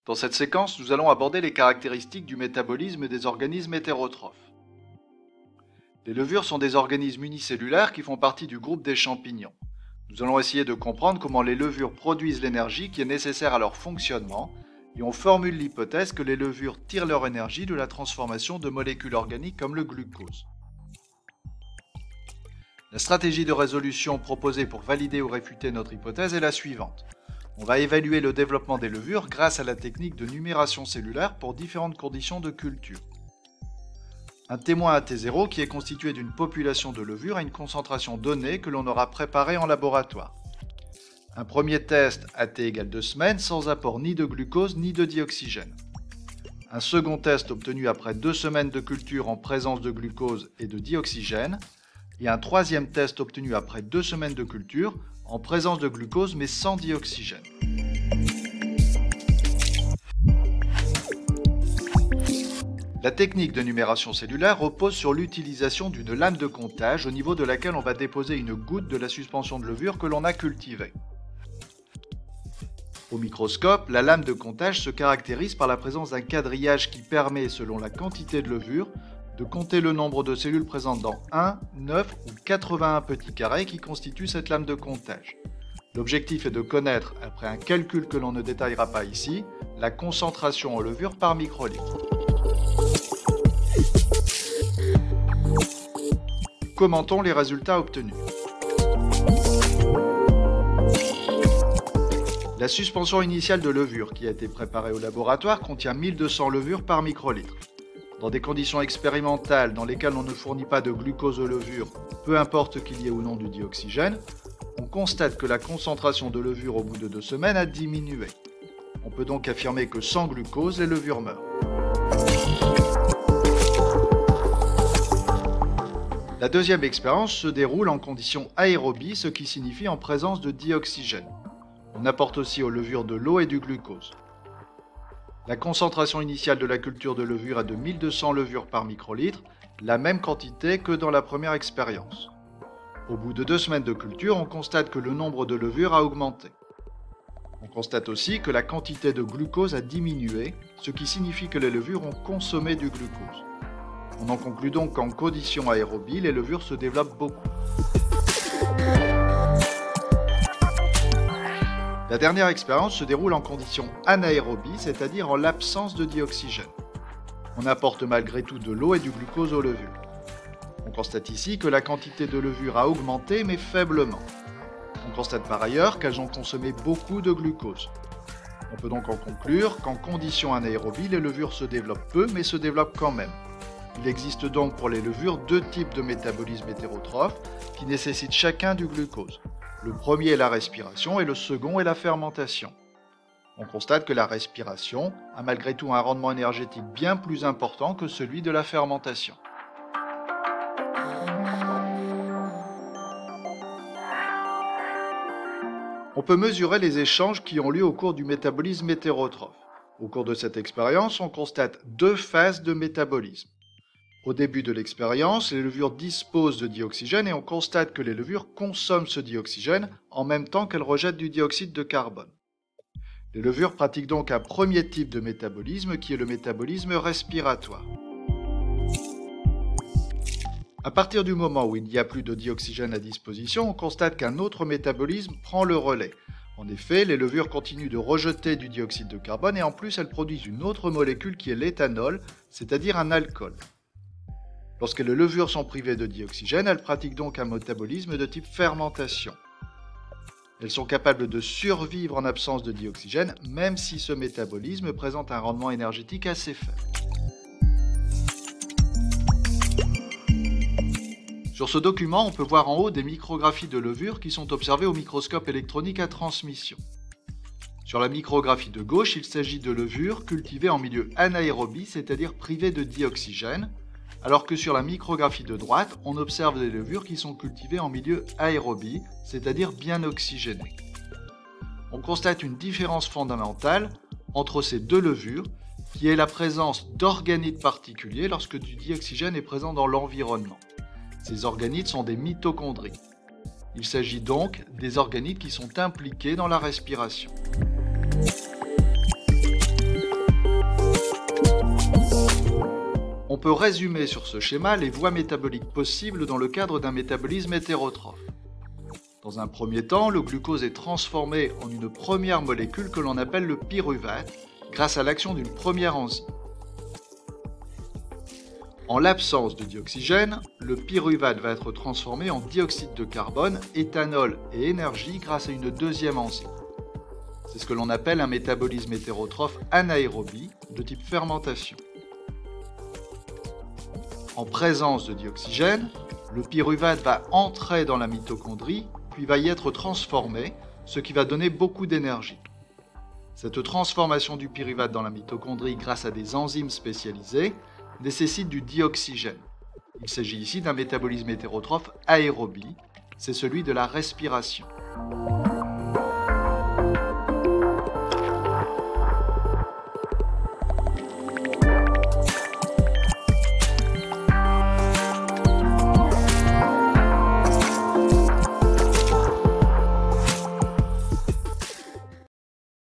Dans cette séquence, nous allons aborder les caractéristiques du métabolisme des organismes hétérotrophes. Les levures sont des organismes unicellulaires qui font partie du groupe des champignons. Nous allons essayer de comprendre comment les levures produisent l'énergie qui est nécessaire à leur fonctionnement, et on formule l'hypothèse que les levures tirent leur énergie de la transformation de molécules organiques comme le glucose. La stratégie de résolution proposée pour valider ou réfuter notre hypothèse est la suivante. On va évaluer le développement des levures grâce à la technique de numération cellulaire pour différentes conditions de culture. Un témoin AT0 qui est constitué d'une population de levures à une concentration donnée que l'on aura préparée en laboratoire. Un premier test AT égale 2 semaines sans apport ni de glucose ni de dioxygène. Un second test obtenu après 2 semaines de culture en présence de glucose et de dioxygène. Et un troisième test obtenu après 2 semaines de culture en présence de glucose mais sans dioxygène. La technique de numération cellulaire repose sur l'utilisation d'une lame de comptage au niveau de laquelle on va déposer une goutte de la suspension de levure que l'on a cultivée. Au microscope, la lame de comptage se caractérise par la présence d'un quadrillage qui permet, selon la quantité de levure, de compter le nombre de cellules présentes dans 1, 9 ou 81 petits carrés qui constituent cette lame de comptage. L'objectif est de connaître, après un calcul que l'on ne détaillera pas ici, la concentration en levure par microlitre. Commentons les résultats obtenus. La suspension initiale de levure qui a été préparée au laboratoire contient 1200 levures par microlitre. Dans des conditions expérimentales dans lesquelles on ne fournit pas de glucose aux levures, peu importe qu'il y ait ou non du dioxygène, on constate que la concentration de levure au bout de 2 semaines a diminué. On peut donc affirmer que sans glucose, les levures meurent. La deuxième expérience se déroule en conditions aérobies, ce qui signifie en présence de dioxygène. On apporte aussi aux levures de l'eau et du glucose. La concentration initiale de la culture de levure est de 1200 levures par microlitre, la même quantité que dans la première expérience. Au bout de 2 semaines de culture, on constate que le nombre de levures a augmenté. On constate aussi que la quantité de glucose a diminué, ce qui signifie que les levures ont consommé du glucose. On en conclut donc qu'en conditions aérobies, les levures se développent beaucoup. La dernière expérience se déroule en conditions anaérobies, c'est-à-dire en l'absence de dioxygène. On apporte malgré tout de l'eau et du glucose aux levures. On constate ici que la quantité de levure a augmenté, mais faiblement. On constate par ailleurs qu'elles ont consommé beaucoup de glucose. On peut donc en conclure qu'en conditions anaérobies, les levures se développent peu, mais se développent quand même. Il existe donc pour les levures 2 types de métabolisme hétérotrophes qui nécessitent chacun du glucose. Le premier est la respiration et le second est la fermentation. On constate que la respiration a malgré tout un rendement énergétique bien plus important que celui de la fermentation. On peut mesurer les échanges qui ont lieu au cours du métabolisme hétérotrophe. Au cours de cette expérience, on constate 2 phases de métabolisme. Au début de l'expérience, les levures disposent de dioxygène et on constate que les levures consomment ce dioxygène en même temps qu'elles rejettent du dioxyde de carbone. Les levures pratiquent donc un premier type de métabolisme qui est le métabolisme respiratoire. À partir du moment où il n'y a plus de dioxygène à disposition, on constate qu'un autre métabolisme prend le relais. En effet, les levures continuent de rejeter du dioxyde de carbone et en plus elles produisent une autre molécule qui est l'éthanol, c'est-à-dire un alcool. Lorsque les levures sont privées de dioxygène, elles pratiquent donc un métabolisme de type fermentation. Elles sont capables de survivre en absence de dioxygène, même si ce métabolisme présente un rendement énergétique assez faible. Sur ce document, on peut voir en haut des micrographies de levures qui sont observées au microscope électronique à transmission. Sur la micrographie de gauche, il s'agit de levures cultivées en milieu anaérobie, c'est-à-dire privées de dioxygène, alors que sur la micrographie de droite, on observe des levures qui sont cultivées en milieu aérobie, c'est-à-dire bien oxygéné. On constate une différence fondamentale entre ces 2 levures, qui est la présence d'organites particuliers lorsque du dioxygène est présent dans l'environnement. Ces organites sont des mitochondries. Il s'agit donc des organites qui sont impliqués dans la respiration. peut résumer sur ce schéma les voies métaboliques possibles dans le cadre d'un métabolisme hétérotrophe. Dans un premier temps, le glucose est transformé en une première molécule que l'on appelle le pyruvate, grâce à l'action d'une première enzyme. En l'absence de dioxygène, le pyruvate va être transformé en dioxyde de carbone, éthanol et énergie grâce à une deuxième enzyme. C'est ce que l'on appelle un métabolisme hétérotrophe anaérobie de type fermentation. En présence de dioxygène, le pyruvate va entrer dans la mitochondrie, puis va y être transformé, ce qui va donner beaucoup d'énergie. Cette transformation du pyruvate dans la mitochondrie grâce à des enzymes spécialisées nécessite du dioxygène. Il s'agit ici d'un métabolisme hétérotrophe aérobie, c'est celui de la respiration.